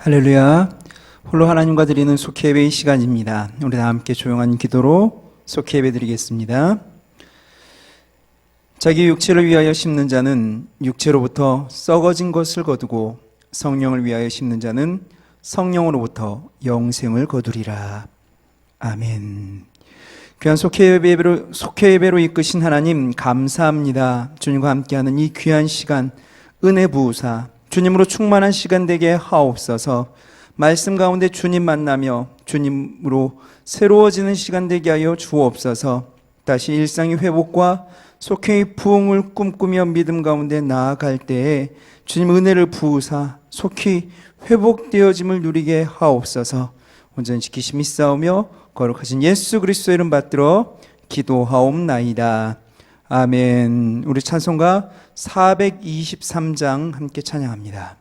할렐루야. 홀로 하나님과 드리는 속회 예배의 시간입니다. 우리 다 함께 조용한 기도로 속회 예배 드리겠습니다. 자기 육체를 위하여 심는 자는 육체로부터 썩어진 것을 거두고 성령을 위하여 심는 자는 성령으로부터 영생을 거두리라. 아멘. 귀한 속회 예배로 이끄신 하나님 감사합니다. 주님과 함께하는 이 귀한 시간 은혜 부으사 주님으로 충만한 시간 되게 하옵소서. 말씀 가운데 주님 만나며 주님으로 새로워지는 시간 되게 하여 주옵소서. 다시 일상의 회복과 속회의 부흥을 꿈꾸며 믿음 가운데 나아갈 때에 주님 은혜를 부으사 속히 회복되어짐을 누리게 하옵소서. 온전히 지키심이 싸우며 거룩하신 예수 그리스도의 이름 받들어 기도하옵나이다. 아멘. 우리 찬송가 423장 함께 찬양합니다.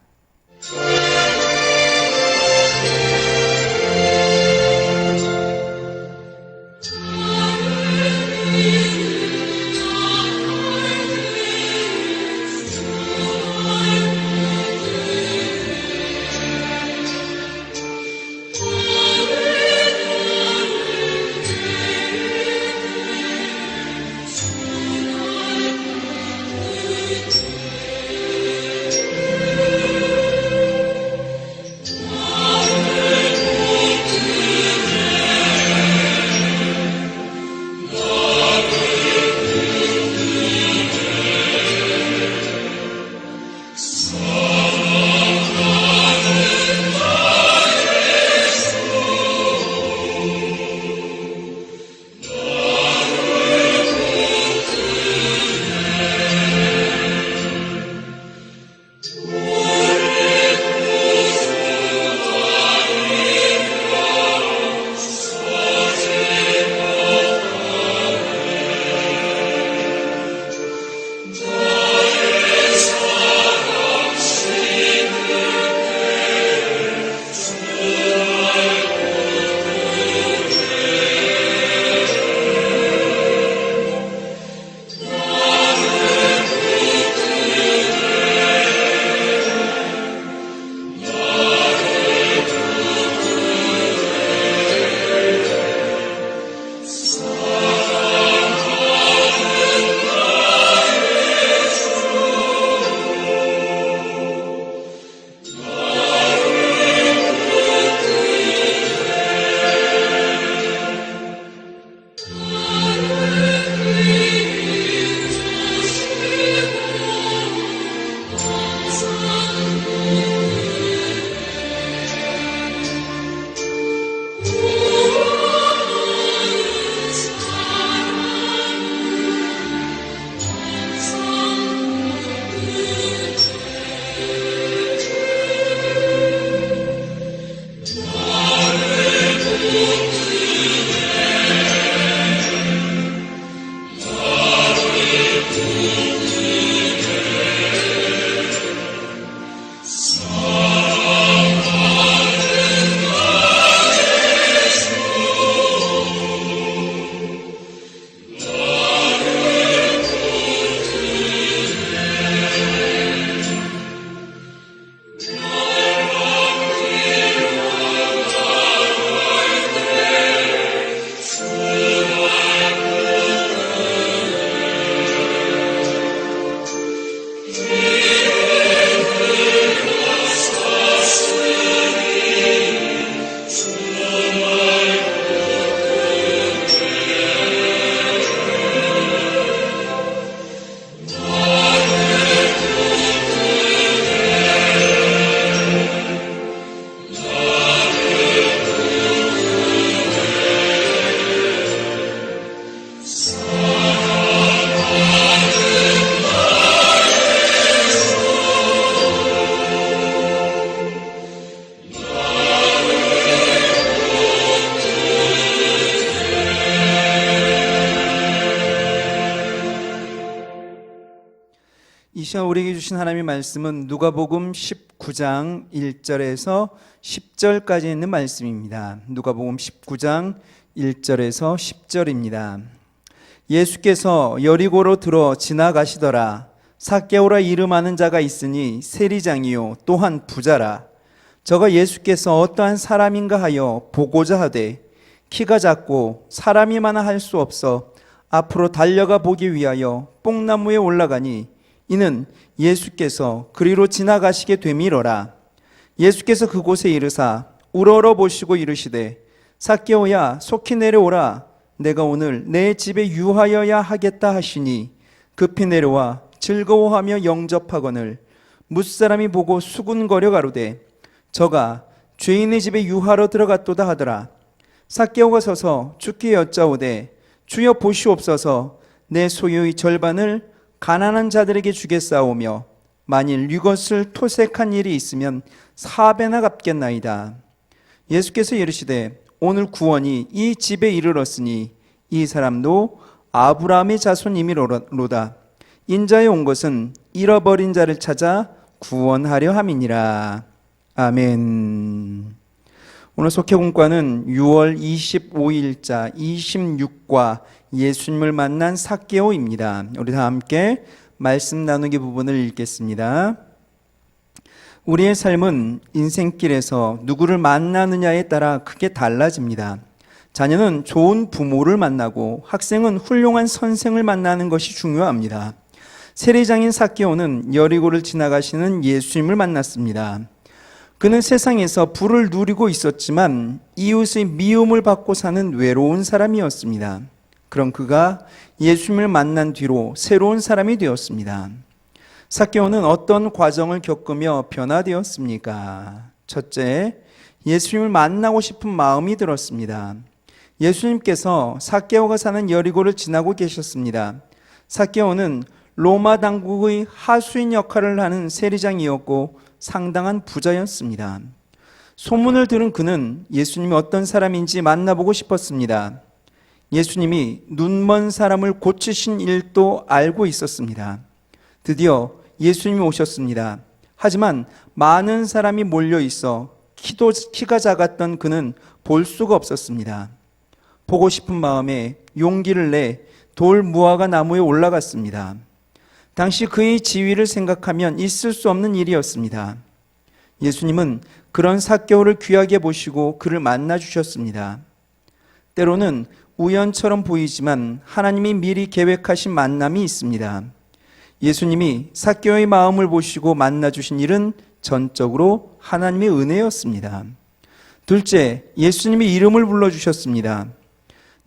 이 시간 우리에게 주신 하나님의 말씀은 누가복음 19장 1절에서 10절까지 있는 말씀입니다. 누가복음 19장 1절에서 10절입니다. 예수께서 여리고로 들어 지나가시더라. 삭개오라 이름하는 자가 있으니 세리장이요 또한 부자라. 저가 예수께서 어떠한 사람인가 하여 보고자 하되 키가 작고 사람이 많아 할 수 없어 앞으로 달려가 보기 위하여 뽕나무에 올라가니 이는 예수께서 그리로 지나가시게 되미러라. 예수께서 그곳에 이르사 우러러 보시고 이르시되 삭개오야 속히 내려오라. 내가 오늘 내 집에 유하여야 하겠다 하시니 급히 내려와 즐거워하며 영접하거늘 뭇사람이 보고 수군거려 가로되 저가 죄인의 집에 유하러 들어갔도다 하더라. 삭개오가 서서 주께 여짜오되 주여 보시옵소서 내 소유의 절반을 가난한 자들에게 주겠사오며 만일 이것을 토색한 일이 있으면 4배나 갚겠나이다. 예수께서 이르시되 오늘 구원이 이 집에 이르렀으니 이 사람도 아브라함의 자손이미로다. 인자에 온 것은 잃어버린 자를 찾아 구원하려 함이니라. 아멘. 오늘 속회공과는 6월 25일자 26과 예수님을 만난 삭개오입니다. 우리 다 함께 말씀 나누기 부분을 읽겠습니다. 우리의 삶은 인생길에서 누구를 만나느냐에 따라 크게 달라집니다. 자녀는 좋은 부모를 만나고 학생은 훌륭한 선생을 만나는 것이 중요합니다. 세리장인 삭개오는 여리고를 지나가시는 예수님을 만났습니다. 그는 세상에서 부를 누리고 있었지만 이웃의 미움을 받고 사는 외로운 사람이었습니다. 그럼 그가 예수님을 만난 뒤로 새로운 사람이 되었습니다. 삭개오는 어떤 과정을 겪으며 변화되었습니까? 첫째, 예수님을 만나고 싶은 마음이 들었습니다. 예수님께서 삭개오가 사는 여리고를 지나고 계셨습니다. 삭개오는 로마 당국의 하수인 역할을 하는 세리장이었고 상당한 부자였습니다. 소문을 들은 그는 예수님이 어떤 사람인지 만나보고 싶었습니다. 예수님이 눈먼 사람을 고치신 일도 알고 있었습니다. 드디어 예수님이 오셨습니다. 하지만 많은 사람이 몰려 있어 키가 작았던 그는 볼 수가 없었습니다. 보고 싶은 마음에 용기를 내 돌 무화과 나무에 올라갔습니다. 당시 그의 지위를 생각하면 있을 수 없는 일이었습니다. 예수님은 그런 삭개오를 귀하게 보시고 그를 만나 주셨습니다. 때로는 우연처럼 보이지만 하나님이 미리 계획하신 만남이 있습니다. 예수님이 삭개오의 마음을 보시고 만나 주신 일은 전적으로 하나님의 은혜였습니다. 둘째, 예수님이 이름을 불러주셨습니다.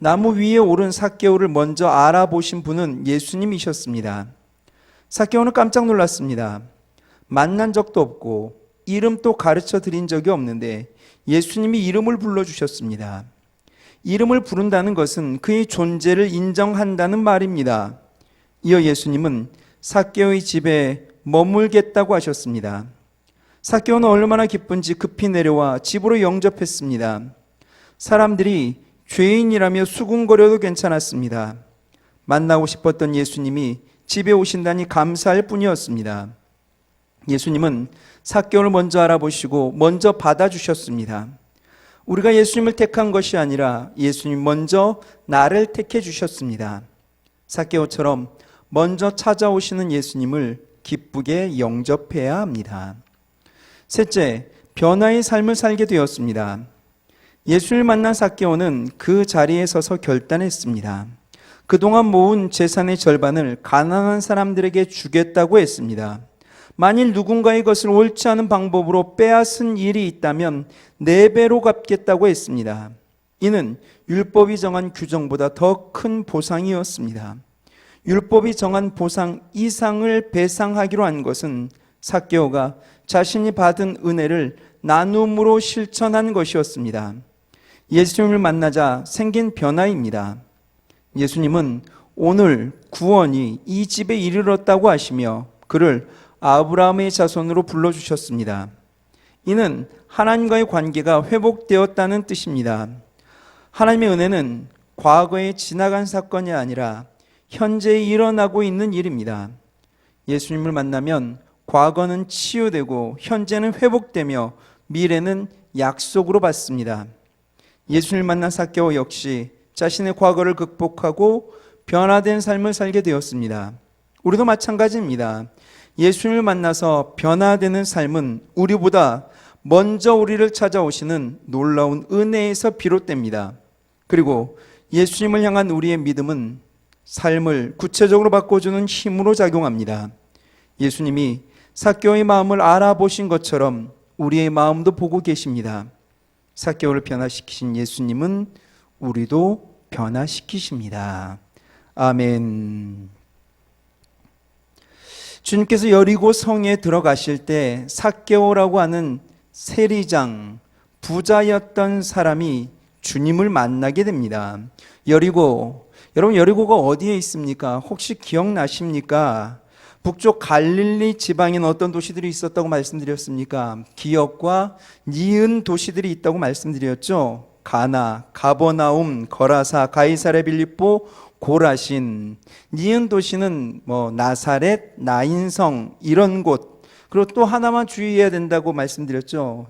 나무 위에 오른 삭개오를 먼저 알아보신 분은 예수님이셨습니다. 삭개오는 깜짝 놀랐습니다. 만난 적도 없고 이름도 가르쳐 드린 적이 없는데 예수님이 이름을 불러주셨습니다. 이름을 부른다는 것은 그의 존재를 인정한다는 말입니다. 이어 예수님은 삭개오의 집에 머물겠다고 하셨습니다. 삭개오는 얼마나 기쁜지 급히 내려와 집으로 영접했습니다. 사람들이 죄인이라며 수군거려도 괜찮았습니다. 만나고 싶었던 예수님이 집에 오신다니 감사할 뿐이었습니다. 예수님은 삭개오를 먼저 알아보시고 먼저 받아주셨습니다. 우리가 예수님을 택한 것이 아니라 예수님 먼저 나를 택해 주셨습니다. 삭개오처럼 먼저 찾아오시는 예수님을 기쁘게 영접해야 합니다. 셋째, 변화의 삶을 살게 되었습니다. 예수를 만난 삭개오는 그 자리에 서서 결단했습니다. 그동안 모은 재산의 절반을 가난한 사람들에게 주겠다고 했습니다. 만일 누군가의 것을 옳지 않은 방법으로 빼앗은 일이 있다면 4배로 갚겠다고 했습니다. 이는 율법이 정한 규정보다 더 큰 보상이었습니다. 율법이 정한 보상 이상을 배상하기로 한 것은 삭개오가 자신이 받은 은혜를 나눔으로 실천한 것이었습니다. 예수님을 만나자 생긴 변화입니다. 예수님은 오늘 구원이 이 집에 이르렀다고 하시며 그를 아브라함의 자손으로 불러주셨습니다. 이는 하나님과의 관계가 회복되었다는 뜻입니다. 하나님의 은혜는 과거에 지나간 사건이 아니라 현재 일어나고 있는 일입니다. 예수님을 만나면 과거는 치유되고 현재는 회복되며 미래는 약속으로 받습니다. 예수님을 만난 삭개오 역시 자신의 과거를 극복하고 변화된 삶을 살게 되었습니다. 우리도 마찬가지입니다. 예수님을 만나서 변화되는 삶은 우리보다 먼저 우리를 찾아오시는 놀라운 은혜에서 비롯됩니다. 그리고 예수님을 향한 우리의 믿음은 삶을 구체적으로 바꿔주는 힘으로 작용합니다. 예수님이 삭개오의 마음을 알아보신 것처럼 우리의 마음도 보고 계십니다. 삭개오를 변화시키신 예수님은 우리도 변화시키십니다. 아멘. 주님께서 여리고 성에 들어가실 때 삭개오라고 하는 세리장, 부자였던 사람이 주님을 만나게 됩니다. 여리고, 여러분 여리고가 어디에 있습니까? 혹시 기억나십니까? 북쪽 갈릴리 지방에는 어떤 도시들이 있었다고 말씀드렸습니까? 기업과 니은 도시들이 있다고 말씀드렸죠. 가나, 가버나움, 거라사, 가이사레 빌립보, 고라신. 니은 도시는 나사렛, 나인성 이런 곳. 그리고 또 하나만 주의해야 된다고 말씀드렸죠.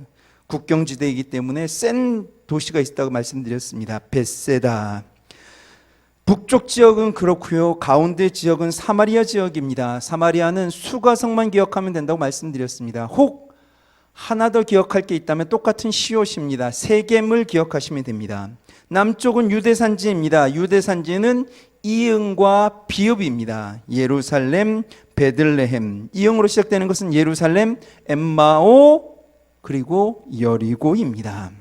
국경지대이기 때문에 센 도시가 있다고 말씀드렸습니다. 벳세다. 북쪽 지역은 그렇고요. 가운데 지역은 사마리아 지역입니다. 사마리아는 수가성만 기억하면 된다고 말씀드렸습니다. 혹 하나 더 기억할 게 있다면 똑같은 시옷입니다. 세겜을 기억하시면 됩니다. 남쪽은 유대산지입니다. 유대산지는 이응과 비읍입니다. 예루살렘, 베들레헴. 이응으로 시작되는 것은 예루살렘, 엠마오, 그리고 여리고입니다.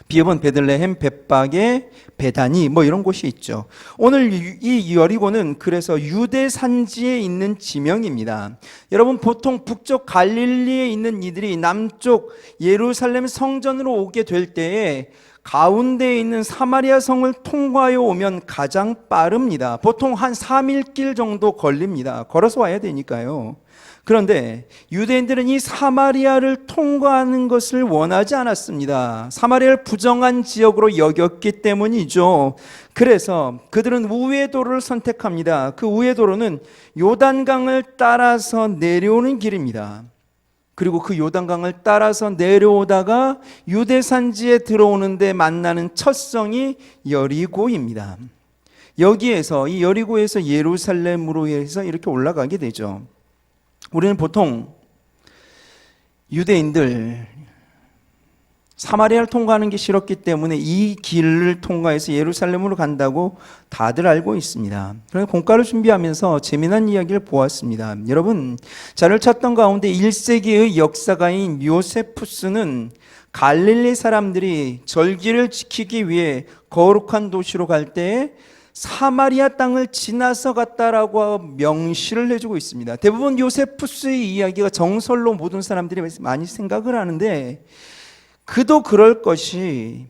비읍은 베들레헴, 벳박에, 베다니 이런 곳이 있죠. 오늘 이 여리고는 그래서 유대 산지에 있는 지명입니다. 여러분 보통 북쪽 갈릴리에 있는 이들이 남쪽 예루살렘 성전으로 오게 될 때에 가운데에 있는 사마리아 성을 통과하여 오면 가장 빠릅니다. 보통 한 3일 길 정도 걸립니다. 걸어서 와야 되니까요. 그런데 유대인들은 이 사마리아를 통과하는 것을 원하지 않았습니다. 사마리아를 부정한 지역으로 여겼기 때문이죠. 그래서 그들은 우회도로를 선택합니다. 그 우회도로는 요단강을 따라서 내려오는 길입니다. 그리고 그 요단강을 따라서 내려오다가 유대산지에 들어오는데 만나는 첫 성이 여리고입니다. 여기에서 이 여리고에서 예루살렘으로 해서 이렇게 올라가게 되죠. 우리는 보통 유대인들 사마리아를 통과하는 게 싫었기 때문에 이 길을 통과해서 예루살렘으로 간다고 다들 알고 있습니다. 그래서 공과를 준비하면서 재미난 이야기를 보았습니다. 여러분 자료를 찾던 가운데 1세기의 역사가인 요세푸스는 갈릴리 사람들이 절기를 지키기 위해 거룩한 도시로 갈 때에 사마리아 땅을 지나서 갔다라고 명시를 해주고 있습니다. 대부분 요세푸스의 이야기가 정설로 모든 사람들이 많이 생각을 하는데 그도 그럴 것이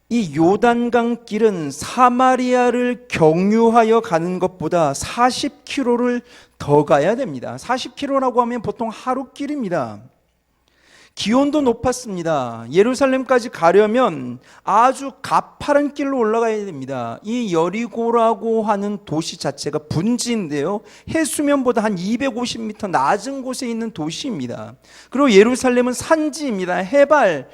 이 요단강 길은 사마리아를 경유하여 가는 것보다 40km를 더 가야 됩니다. 40km라고 하면 보통 하루 길입니다. 기온도 높았습니다. 예루살렘까지 가려면 아주 가파른 길로 올라가야 됩니다. 이 여리고라고 하는 도시 자체가 분지인데요. 해수면보다 한 250m 낮은 곳에 있는 도시입니다. 그리고 예루살렘은 산지입니다. 해발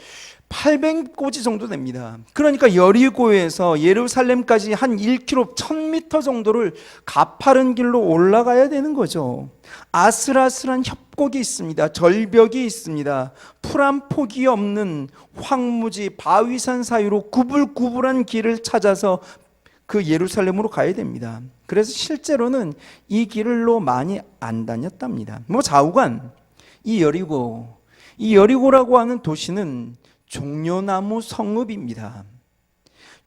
800고지 정도 됩니다. 그러니까 여리고에서 예루살렘까지 한 1km, 1000m 정도를 가파른 길로 올라가야 되는 거죠. 아슬아슬한 협곡이 있습니다. 절벽이 있습니다. 풀 한 폭이 없는 황무지, 바위산 사이로 구불구불한 길을 찾아서 그 예루살렘으로 가야 됩니다. 그래서 실제로는 이 길로 많이 안 다녔답니다. 좌우간 이 여리고라고 하는 도시는 종려나무 성읍입니다.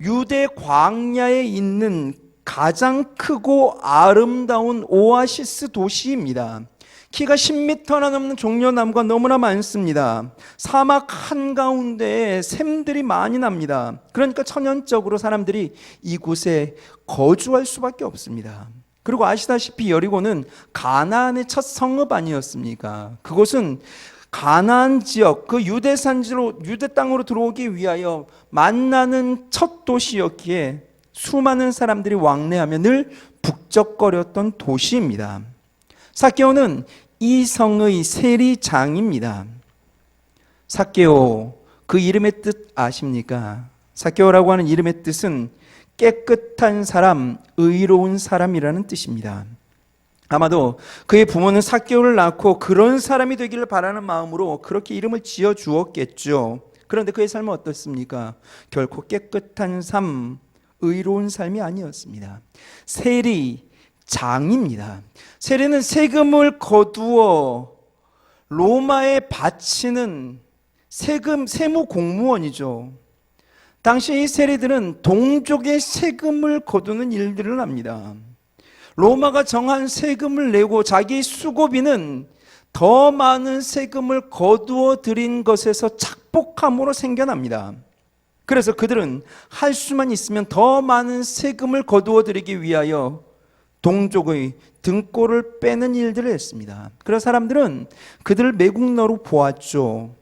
유대 광야에 있는 가장 크고 아름다운 오아시스 도시입니다. 키가 10m나 넘는 종려나무가 너무나 많습니다. 사막 한가운데에 샘들이 많이 납니다. 그러니까 천연적으로 사람들이 이곳에 거주할 수밖에 없습니다. 그리고 아시다시피 여리고는 가나안의 첫 성읍 아니었습니까? 그곳은 가나안 지역, 그 유대산지로 유대 땅으로 들어오기 위하여 만나는 첫 도시였기에 수많은 사람들이 왕래하며 늘 북적거렸던 도시입니다. 삭개오는 이 성의 세리장입니다. 삭개오, 그 이름의 뜻 아십니까? 삭개오라고 하는 이름의 뜻은 깨끗한 사람, 의로운 사람이라는 뜻입니다. 아마도 그의 부모는 삭개오를 낳고 그런 사람이 되기를 바라는 마음으로 그렇게 이름을 지어 주었겠죠. 그런데 그의 삶은 어떻습니까? 결코 깨끗한 삶, 의로운 삶이 아니었습니다. 세리장입니다. 세리는 세금을 거두어 로마에 바치는 세무 공무원이죠. 당시 이 세리들은 동족의 세금을 거두는 일들을 합니다. 로마가 정한 세금을 내고 자기 수고비는 더 많은 세금을 거두어 들인 것에서 착복함으로 생겨납니다. 그래서 그들은 할 수만 있으면 더 많은 세금을 거두어 들이기 위하여 동족의 등골을 빼는 일들을 했습니다. 그래서 사람들은 그들을 매국노로 보았죠.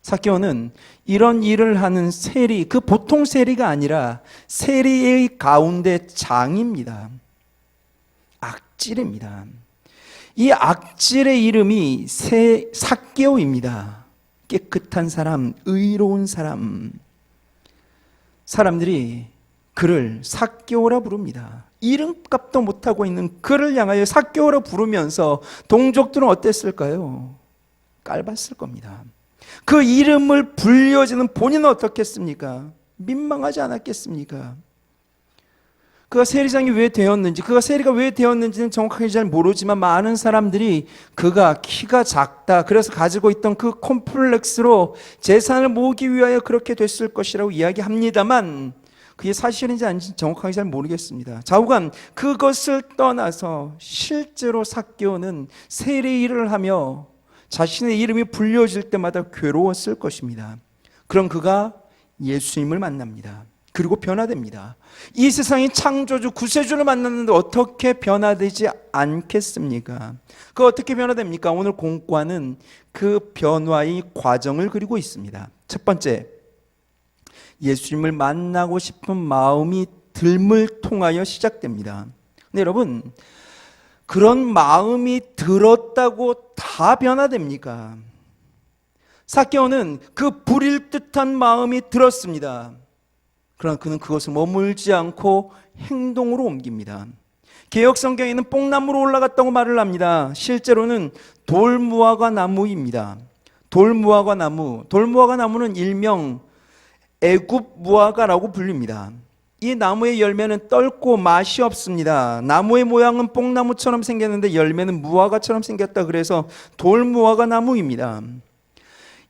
삭개오는 이런 일을 하는 세리, 그 보통 세리가 아니라 세리의 가운데 장입니다. 악질입니다. 이 악질의 이름이 삭개오입니다. 깨끗한 사람, 의로운 사람. 사람들이 그를 삭개오라 부릅니다. 이름값도 못하고 있는 그를 향하여 삭개오라 부르면서 동족들은 어땠을까요? 깔봤을 겁니다. 그 이름을 불려지는 본인은 어떻겠습니까? 민망하지 않았겠습니까? 그가 세리장이 왜 되었는지, 그가 세리가 왜 되었는지는 정확하게 잘 모르지만 많은 사람들이 그가 키가 작다, 그래서 가지고 있던 그 콤플렉스로 재산을 모으기 위하여 그렇게 됐을 것이라고 이야기합니다만 그게 사실인지 아닌지 정확하게 잘 모르겠습니다. 좌우간 그것을 떠나서 실제로 삭개오는 세리 일을 하며 자신의 이름이 불려질 때마다 괴로웠을 것입니다. 그럼 그가 예수님을 만납니다. 그리고 변화됩니다. 이 세상의 창조주 구세주를 만났는데 어떻게 변화되지 않겠습니까? 그 어떻게 변화됩니까? 오늘 공과는 그 변화의 과정을 그리고 있습니다. 첫 번째, 예수님을 만나고 싶은 마음이 듬을 통하여 시작됩니다. 근데 여러분, 그런 마음이 들었다고 다 변화됩니까? 삭개오는 그 불일 듯한 마음이 들었습니다. 그러나 그는 그것을 머물지 않고 행동으로 옮깁니다. 개역 성경에는 뽕나무로 올라갔다고 말을 합니다. 실제로는 돌무화과 나무입니다. 돌무화과 나무는 일명 애굽 무화과라고 불립니다. 이 나무의 열매는 떫고 맛이 없습니다. 나무의 모양은 뽕나무처럼 생겼는데 열매는 무화과처럼 생겼다 그래서 돌무화과 나무입니다.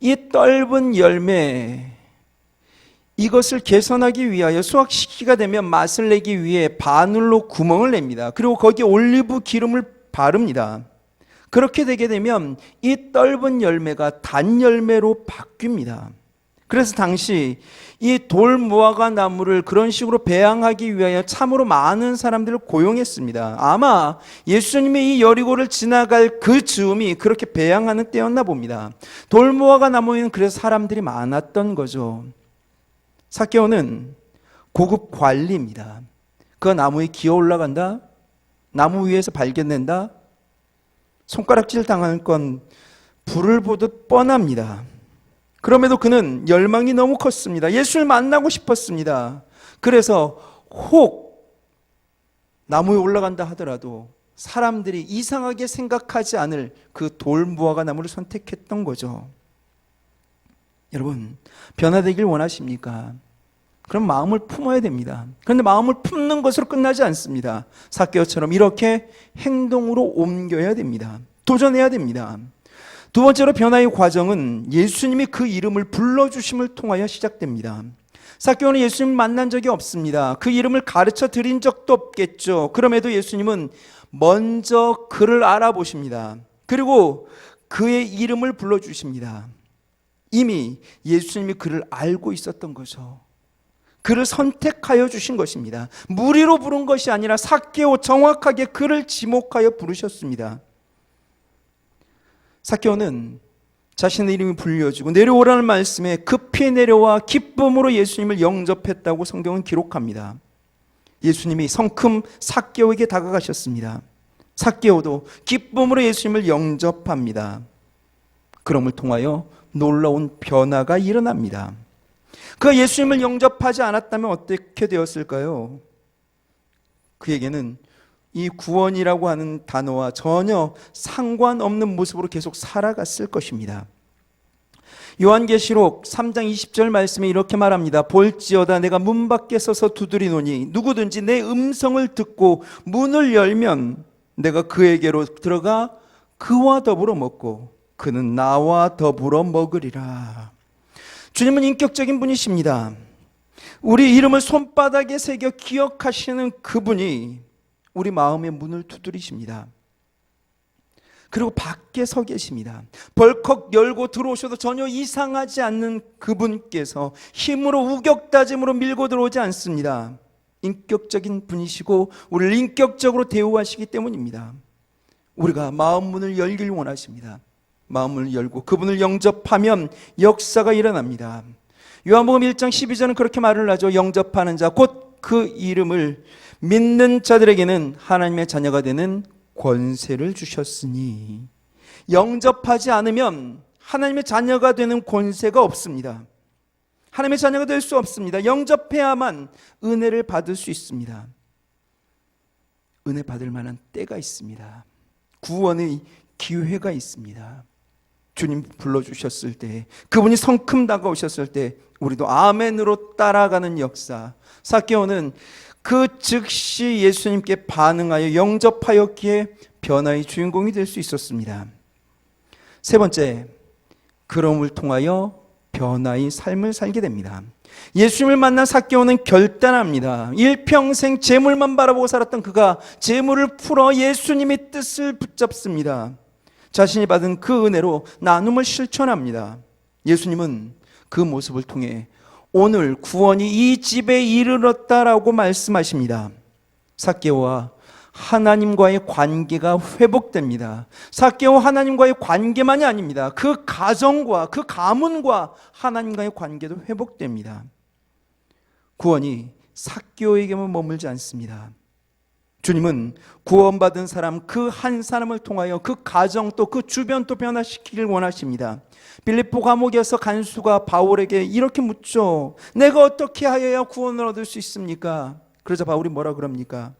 이 떫은 열매, 이것을 개선하기 위하여 수확 시기가 되면 맛을 내기 위해 바늘로 구멍을 냅니다. 그리고 거기에 올리브 기름을 바릅니다. 그렇게 되게 되면 이 떫은 열매가 단 열매로 바뀝니다. 그래서 당시 이 돌무화과 나무를 그런 식으로 배양하기 위하여 참으로 많은 사람들을 고용했습니다. 아마 예수님이 이 여리고를 지나갈 그 즈음이 그렇게 배양하는 때였나 봅니다. 돌무화과 나무에는 그래서 사람들이 많았던 거죠. 삭개오는 고급 관리입니다. 그 나무에 기어 올라간다, 나무 위에서 발견된다, 손가락질 당하는 건 불을 보듯 뻔합니다. 그럼에도 그는 열망이 너무 컸습니다. 예수를 만나고 싶었습니다. 그래서 혹 나무에 올라간다 하더라도 사람들이 이상하게 생각하지 않을 그 돌무화과 나무를 선택했던 거죠. 여러분, 변화되길 원하십니까? 그럼 마음을 품어야 됩니다. 그런데 마음을 품는 것으로 끝나지 않습니다. 삭개오처럼 이렇게 행동으로 옮겨야 됩니다. 도전해야 됩니다. 두 번째로 변화의 과정은 예수님이 그 이름을 불러주심을 통하여 시작됩니다. 삭개오는 예수님 만난 적이 없습니다. 그 이름을 가르쳐 드린 적도 없겠죠. 그럼에도 예수님은 먼저 그를 알아보십니다. 그리고 그의 이름을 불러주십니다. 이미 예수님이 그를 알고 있었던 거죠. 그를 선택하여 주신 것입니다. 무리로 부른 것이 아니라 삭개오, 정확하게 그를 지목하여 부르셨습니다. 삭개오는 자신의 이름이 불려지고 내려오라는 말씀에 급히 내려와 기쁨으로 예수님을 영접했다고 성경은 기록합니다. 예수님이 성큼 삭개오에게 다가가셨습니다. 삭개오도 기쁨으로 예수님을 영접합니다. 그럼을 통하여 놀라운 변화가 일어납니다. 그가 예수님을 영접하지 않았다면 어떻게 되었을까요? 그에게는 이 구원이라고 하는 단어와 전혀 상관없는 모습으로 계속 살아갔을 것입니다. 요한계시록 3장 20절 말씀에 이렇게 말합니다. 볼지어다 내가 문 밖에 서서 두드리노니 누구든지 내 음성을 듣고 문을 열면 내가 그에게로 들어가 그와 더불어 먹고 그는 나와 더불어 먹으리라. 주님은 인격적인 분이십니다. 우리 이름을 손바닥에 새겨 기억하시는 그분이 우리 마음의 문을 두드리십니다. 그리고 밖에 서 계십니다. 벌컥 열고 들어오셔도 전혀 이상하지 않는 그분께서 힘으로 우격다짐으로 밀고 들어오지 않습니다. 인격적인 분이시고 우리를 인격적으로 대우하시기 때문입니다. 우리가 마음 문을 열길 원하십니다. 마음을 열고 그분을 영접하면 역사가 일어납니다. 요한복음 1장 12절은 그렇게 말을 하죠. 영접하는 자 곧 그 이름을 믿는 자들에게는 하나님의 자녀가 되는 권세를 주셨으니, 영접하지 않으면 하나님의 자녀가 되는 권세가 없습니다. 하나님의 자녀가 될 수 없습니다. 영접해야만 은혜를 받을 수 있습니다. 은혜 받을 만한 때가 있습니다. 구원의 기회가 있습니다. 주님 불러주셨을 때, 그분이 성큼 다가오셨을 때 우리도 아멘으로 따라가는 역사. 삭개오는 그 즉시 예수님께 반응하여 영접하였기에 변화의 주인공이 될 수 있었습니다. 세 번째, 그럼을 통하여 변화의 삶을 살게 됩니다. 예수님을 만난 삭개오는 결단합니다. 일평생 재물만 바라보고 살았던 그가 재물을 풀어 예수님의 뜻을 붙잡습니다. 자신이 받은 그 은혜로 나눔을 실천합니다. 예수님은 그 모습을 통해 오늘 구원이 이 집에 이르렀다라고 말씀하십니다. 삭개오와 하나님과의 관계가 회복됩니다. 삭개오 하나님과의 관계만이 아닙니다. 그 가정과 그 가문과 하나님과의 관계도 회복됩니다. 구원이 삭개오에게만 머물지 않습니다. 주님은 구원받은 사람 그 한 사람을 통하여 그 가정 또 그 주변 또 변화시키길 원하십니다. 빌립보 감옥에서 간수가 바울에게 이렇게 묻죠. 내가 어떻게 하여야 구원을 얻을 수 있습니까? 그러자 바울이 뭐라 그럽니까?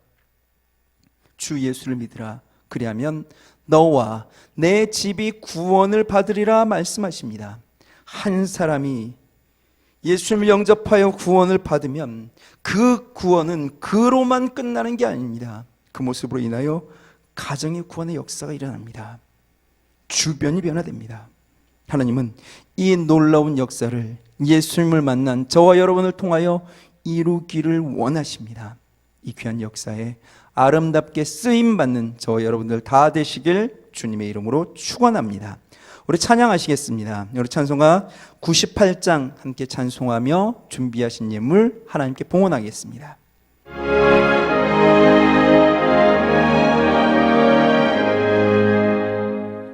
주 예수를 믿으라. 그리하면 너와 내 집이 구원을 받으리라 말씀하십니다. 한 사람이 예수님을 영접하여 구원을 받으면 그 구원은 그로만 끝나는 게 아닙니다. 그 모습으로 인하여 가정의 구원의 역사가 일어납니다. 주변이 변화됩니다. 하나님은 이 놀라운 역사를 예수님을 만난 저와 여러분을 통하여 이루기를 원하십니다. 이 귀한 역사에 아름답게 쓰임받는 저와 여러분들 다 되시길 주님의 이름으로 축원합니다. 우리 찬양하시겠습니다. 우리 찬송가 98장 함께 찬송하며 준비하신 예물 하나님께 봉헌하겠습니다.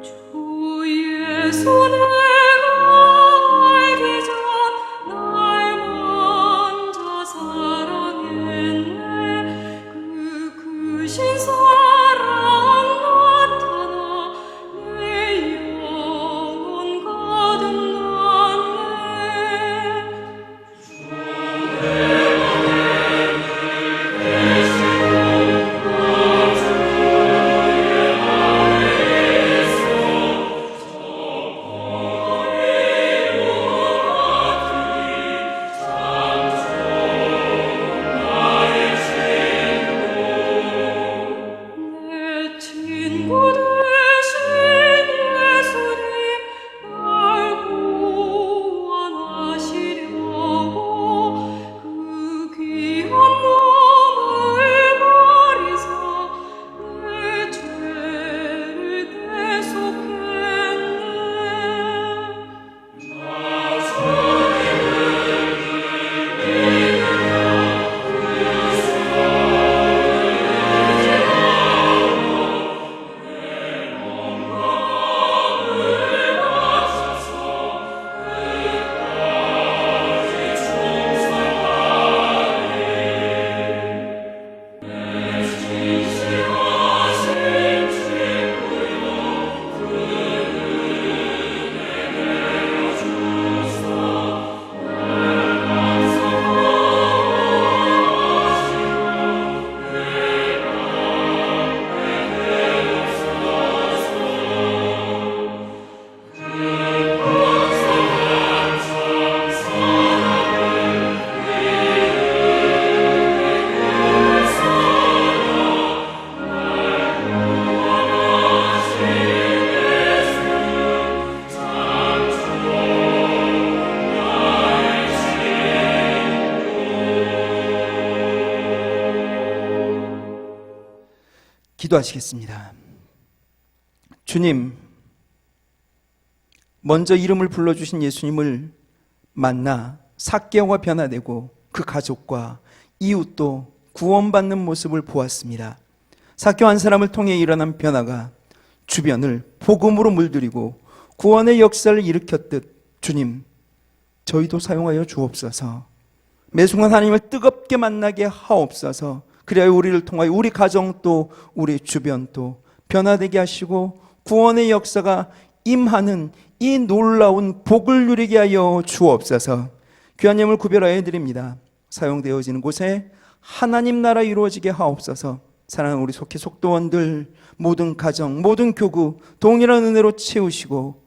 주의 손에 내 기도하시겠습니다. 주님, 먼저 이름을 불러주신 예수님을 만나 삭개오가 변화되고 그 가족과 이웃도 구원받는 모습을 보았습니다. 삭개오 한 사람을 통해 일어난 변화가 주변을 복음으로 물들이고 구원의 역사를 일으켰듯 주님, 저희도 사용하여 주옵소서. 매 순간 하나님을 뜨겁게 만나게 하옵소서. 그래야 우리를 통하여 우리 가정도 우리 주변도 변화되게 하시고 구원의 역사가 임하는 이 놀라운 복을 누리게 하여 주옵소서. 귀한 예물 구별하여 드립니다. 사용되어지는 곳에 하나님 나라 이루어지게 하옵소서. 사랑하는 우리 속해 속도원들, 모든 가정, 모든 교구 동일한 은혜로 채우시고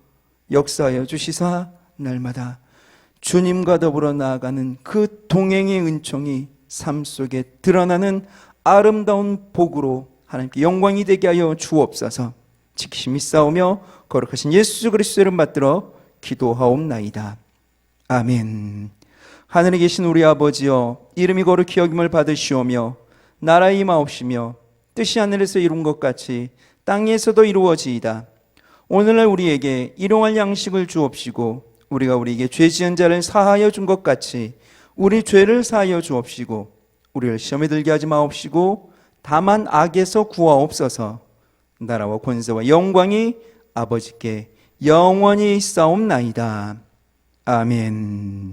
역사하여 주시사 날마다 주님과 더불어 나아가는 그 동행의 은총이 삶 속에 드러나는 아름다운 복으로 하나님께 영광이 되게 하여 주옵소서. 지키심이 싸우며 거룩하신 예수 그리스도의 이름 받들어 기도하옵나이다. 아멘. 하늘에 계신 우리 아버지여, 이름이 거룩히 여김을 받으시오며 나라의 임하옵시며 뜻이 하늘에서 이룬 것 같이 땅에서도 이루어지이다. 오늘날 우리에게 일용할 양식을 주옵시고 우리가 우리에게 죄 지은 자를 사하여 준 것 같이 우리 죄를 사하여 주옵시고 우리를 시험에 들게 하지 마옵시고 다만 악에서 구하옵소서. 나라와 권세와 영광이 아버지께 영원히 있사옵나이다. 아멘.